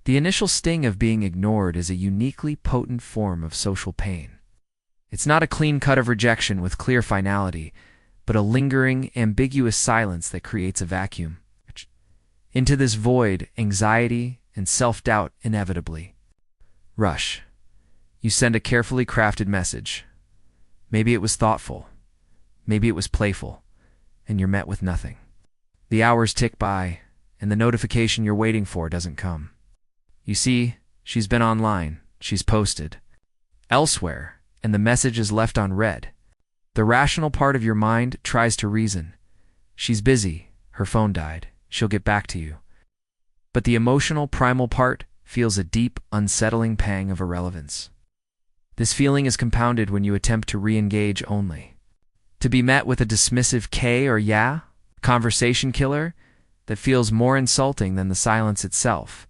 The initial sting of being ignored is a uniquely potent form of social pain. It's not a clean cut of rejection with clear finality, but a lingering, ambiguous silence that creates a vacuum. Into this void, anxiety and self-doubt inevitably rush. You send a carefully crafted message. Maybe it was thoughtful. Maybe it was playful. And you're met with nothing. The hours tick by, and the notification you're waiting for doesn't come. You see, she's been online, she's posted elsewhere, and the message is left unread. The rational part of your mind tries to reason. She's busy, her phone died, she'll get back to you. But the emotional, primal part feels a deep, unsettling pang of irrelevance. This feeling is compounded when you attempt to re-engage only to be met with a dismissive K or yeah, conversation killer, that feels more insulting than the silence itself.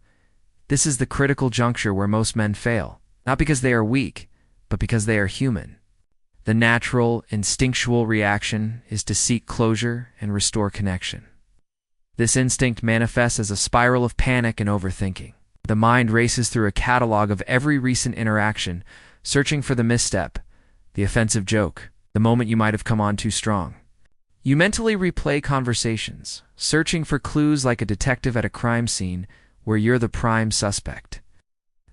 This is the critical juncture where most men fail, not because they are weak, but because they are human. The natural, instinctual reaction is to seek closure and restore connection. This instinct manifests as a spiral of panic and overthinking. The mind races through a catalog of every recent interaction, searching for the misstep, the offensive joke, the moment you might have come on too strong. You mentally replay conversations, searching for clues like a detective at a crime scene where you're the prime suspect.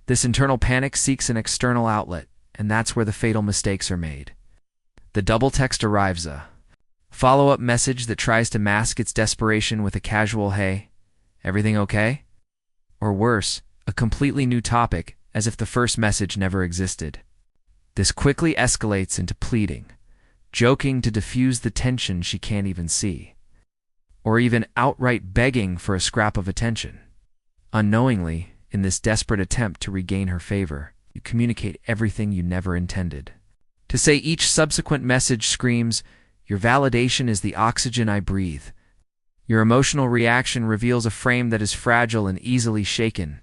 This internal panic seeks an external outlet, and that's where the fatal mistakes are made. The double text arrives, a follow-up message that tries to mask its desperation with a casual "Hey, everything okay?" Or worse, a completely new topic, as if the first message never existed. This quickly escalates into pleading, joking to diffuse the tension she can't even see, or even outright begging for a scrap of attention. Unknowingly, in this desperate attempt to regain her favor, you communicate everything you never intended. To say each subsequent message screams, "Your validation is the oxygen I breathe." Your emotional reaction reveals a frame that is fragile and easily shaken.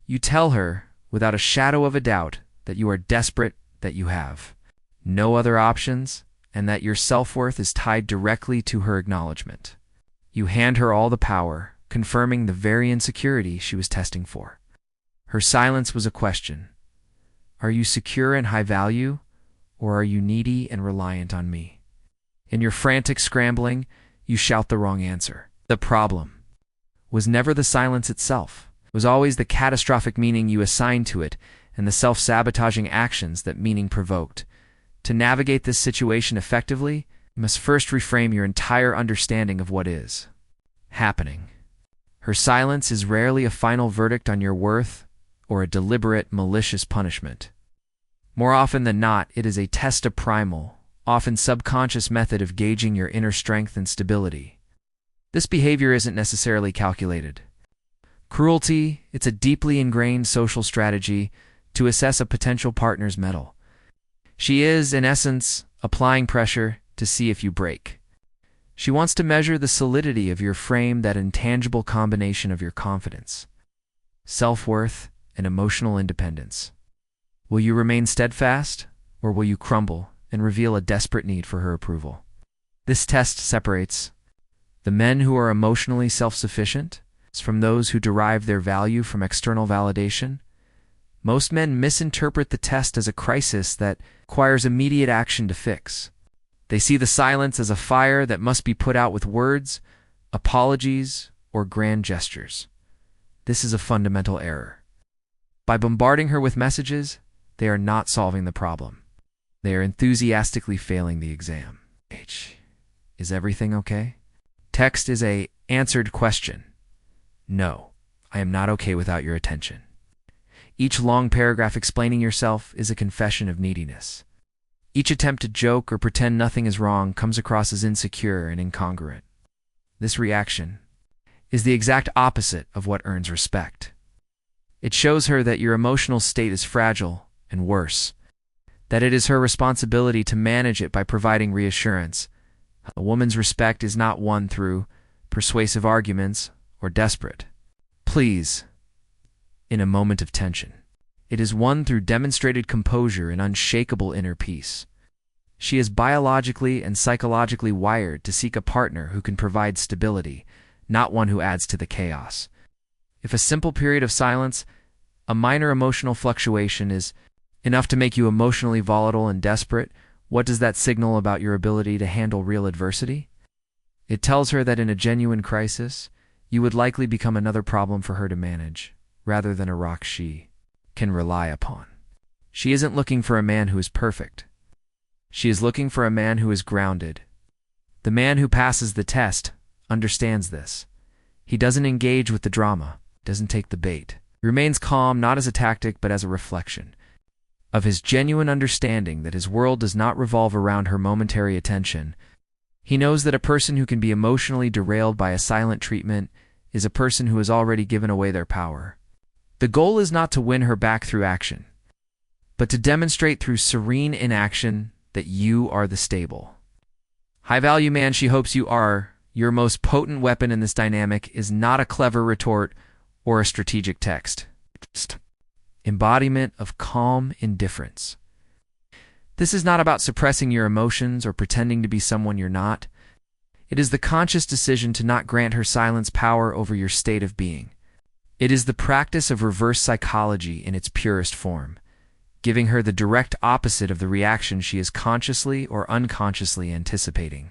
You tell her, without a shadow of a doubt, that you are desperate, that you have no other options, and that your self-worth is tied directly to her acknowledgement. You hand her all the power, confirming the very insecurity she was testing for. Her silence was a question. Are you secure and high value, or are you needy and reliant on me? In your frantic scrambling, you shout the wrong answer. The problem was never the silence itself. It was always the catastrophic meaning you assigned to it and the self-sabotaging actions that meaning provoked. To navigate this situation effectively, you must first reframe your entire understanding of what is happening. Her silence is rarely a final verdict on your worth or a deliberate, malicious punishment. More often than not, it is a test of primal, often subconscious method of gauging your inner strength and stability. This behavior isn't necessarily calculated. Cruelty, it's a deeply ingrained social strategy to assess a potential partner's mettle. She is, in essence, applying pressure to see if you break. She wants to measure the solidity of your frame, that intangible combination of your confidence, self-worth, and emotional independence. Will you remain steadfast, or will you crumble and reveal a desperate need for her approval? This test separates the men who are emotionally self-sufficient from those who derive their value from external validation. Most men misinterpret the test as a crisis that requires immediate action to fix. They see the silence as a fire that must be put out with words, apologies, or grand gestures. This is a fundamental error. By bombarding her with messages, they are not solving the problem. They are enthusiastically failing the exam. H. Is everything okay? Text is a answered question. No, I am not okay without your attention. Each long paragraph explaining yourself is a confession of neediness. Each attempt to joke or pretend nothing is wrong comes across as insecure and incongruent. This reaction is the exact opposite of what earns respect. It shows her that your emotional state is fragile, and worse, that it is her responsibility to manage it by providing reassurance. A woman's respect is not won through persuasive arguments or desperate pleas in a moment of tension. It is won through demonstrated composure and unshakable inner peace. She is biologically and psychologically wired to seek a partner who can provide stability, not one who adds to the chaos. If a simple period of silence, a minor emotional fluctuation, is enough to make you emotionally volatile and desperate, what does that signal about your ability to handle real adversity? It tells her that in a genuine crisis, you would likely become another problem for her to manage, rather than a rock she can rely upon. She isn't looking for a man who is perfect. She is looking for a man who is grounded. The man who passes the test understands this. He doesn't engage with the drama, doesn't take the bait. He remains calm not as a tactic but as a reflection of his genuine understanding that his world does not revolve around her momentary attention. He knows that a person who can be emotionally derailed by a silent treatment is a person who has already given away their power. The goal is not to win her back through action, but to demonstrate through serene inaction that you are the stable, high-value man she hopes you are. Your most potent weapon in this dynamic is not a clever retort or a strategic text. Embodiment of calm indifference. This is not about suppressing your emotions or pretending to be someone you're not. It is the conscious decision to not grant her silence power over your state of being. It is the practice of reverse psychology in its purest form, giving her the direct opposite of the reaction she is consciously or unconsciously anticipating.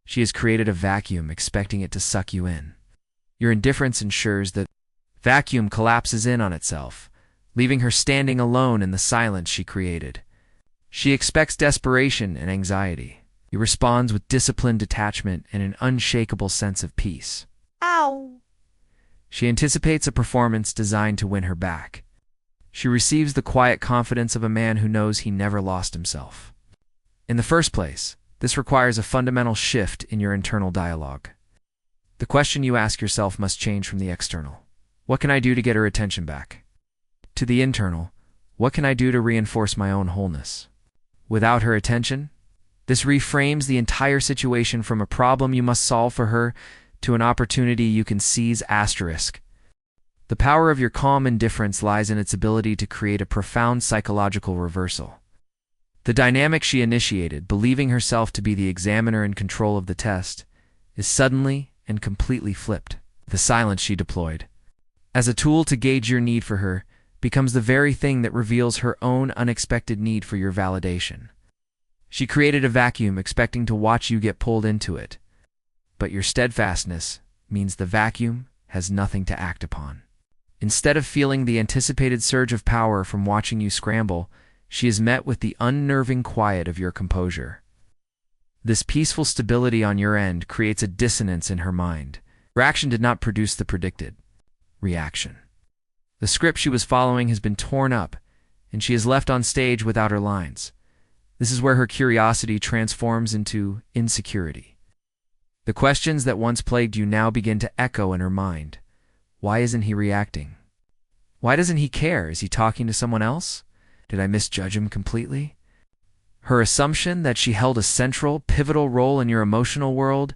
She has created a vacuum, expecting it to suck you in. Your indifference ensures that vacuum collapses in on itself, leaving her standing alone in the silence she created. She expects desperation and anxiety. He responds with disciplined detachment and an unshakable sense of peace. Ow! She anticipates a performance designed to win her back. She receives the quiet confidence of a man who knows he never lost himself. In the first place, this requires a fundamental shift in your internal dialogue. The question you ask yourself must change from the external, "What can I do to get her attention back?" to the internal, "What can I do to reinforce my own wholeness?" Without her attention, this reframes the entire situation from a problem you must solve for her to an opportunity you can seize. The power of your calm indifference lies in its ability to create a profound psychological reversal. The dynamic she initiated, believing herself to be the examiner in control of the test, is suddenly and completely flipped. The silence she deployed, as a tool to gauge your need for her, becomes the very thing that reveals her own unexpected need for your validation. She created a vacuum expecting to watch you get pulled into it, but your steadfastness means the vacuum has nothing to act upon. Instead of feeling the anticipated surge of power from watching you scramble, she is met with the unnerving quiet of your composure. This peaceful stability on your end creates a dissonance in her mind. Her action did not produce the predicted reaction. The script she was following has been torn up, and she is left on stage without her lines. This is where her curiosity transforms into insecurity. The questions that once plagued you now begin to echo in her mind. Why isn't he reacting? Why doesn't he care? Is he talking to someone else? Did I misjudge him completely? Her assumption that she held a central, pivotal role in your emotional world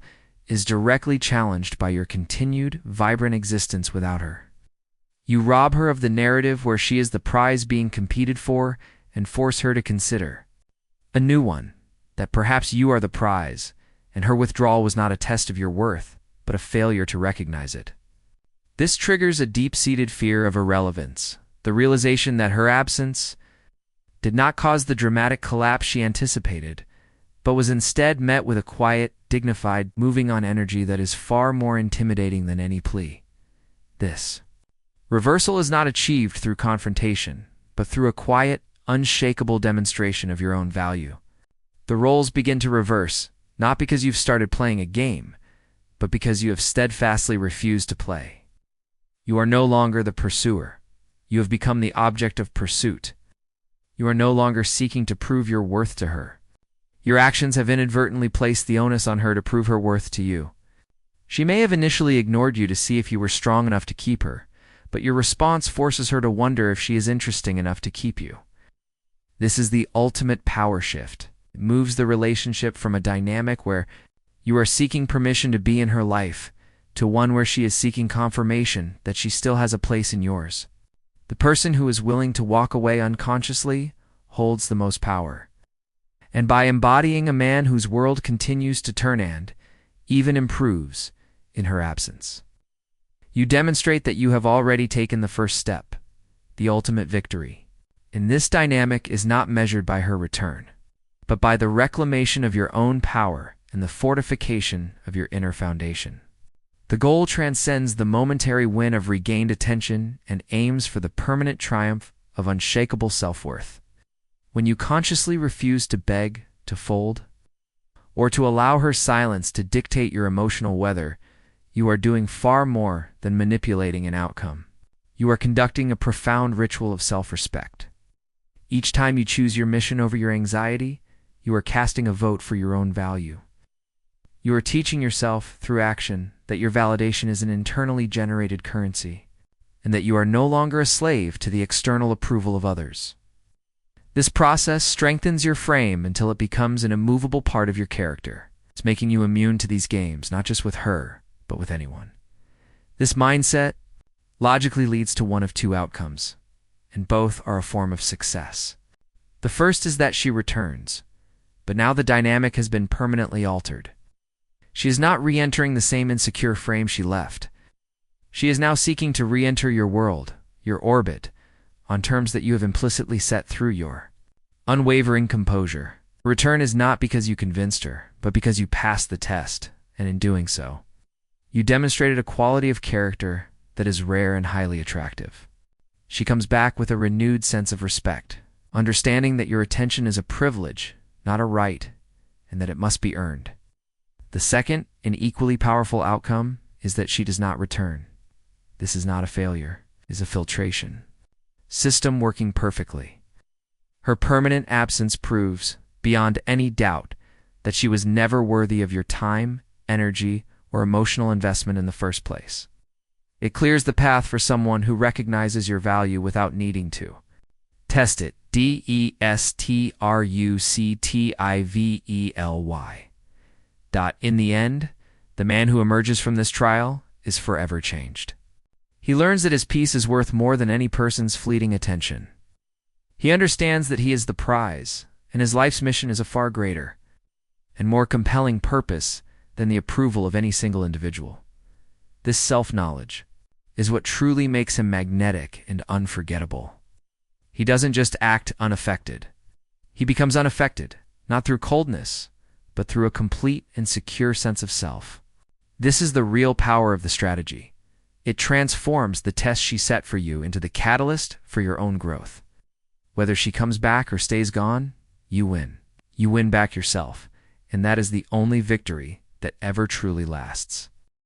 is directly challenged by your continued, vibrant existence without her. You rob her of the narrative where she is the prize being competed for and force her to consider a new one, that perhaps you are the prize, and her withdrawal was not a test of your worth, but a failure to recognize it. This triggers a deep-seated fear of irrelevance, the realization that her absence did not cause the dramatic collapse she anticipated, but was instead met with a quiet, dignified, moving-on energy that is far more intimidating than any plea. This reversal is not achieved through confrontation, but through a quiet, unshakable demonstration of your own value. The roles begin to reverse, not because you've started playing a game, but because you have steadfastly refused to play. You are no longer the pursuer. You have become the object of pursuit. You are no longer seeking to prove your worth to her. Your actions have inadvertently placed the onus on her to prove her worth to you. She may have initially ignored you to see if you were strong enough to keep her, but your response forces her to wonder if she is interesting enough to keep you. This is the ultimate power shift. It moves the relationship from a dynamic where you are seeking permission to be in her life to one where she is seeking confirmation that she still has a place in yours. The person who is willing to walk away unconsciously holds the most power. And by embodying a man whose world continues to turn and even improves in her absence, You demonstrate that you have already taken the first step, the ultimate victory. And this dynamic is not measured by her return, but by the reclamation of your own power and the fortification of your inner foundation. The goal transcends the momentary win of regained attention and aims for the permanent triumph of unshakable self-worth. When you consciously refuse to beg, to fold, or to allow her silence to dictate your emotional weather, you are doing far more than manipulating an outcome. You are conducting a profound ritual of self-respect. Each time you choose your mission over your anxiety, you are casting a vote for your own value. You are teaching yourself, through action, that your validation is an internally generated currency, and that you are no longer a slave to the external approval of others. This process strengthens your frame until it becomes an immovable part of your character. It's making you immune to these games, not just with her, but with anyone. This mindset logically leads to one of two outcomes, and both are a form of success. The first is that she returns, but now the dynamic has been permanently altered. She is not re-entering the same insecure frame she left. She is now seeking to re-enter your world, your orbit, on terms that you have implicitly set through your unwavering composure. Return is not because you convinced her, but because you passed the test, and in doing so, you demonstrated a quality of character that is rare and highly attractive. She comes back with a renewed sense of respect, understanding that your attention is a privilege, not a right, and that it must be earned. The second and equally powerful outcome is that she does not return. This is not a failure, it is a filtration system working perfectly. Her permanent absence proves, beyond any doubt, that she was never worthy of your time, energy, or emotional investment in the first place. It clears the path for someone who recognizes your value without needing to test it. DESTRUCTIVELY. In the end, the man who emerges from this trial is forever changed. He learns that his peace is worth more than any person's fleeting attention. He understands that he is the prize, and his life's mission is a far greater and more compelling purpose than the approval of any single individual. This self-knowledge is what truly makes him magnetic and unforgettable. He doesn't just act unaffected. He becomes unaffected, not through coldness, but through a complete and secure sense of self. This is the real power of the strategy. It transforms the test she set for you into the catalyst for your own growth. Whether she comes back or stays gone, you win. You win back yourself, and that is the only victory that ever truly lasts.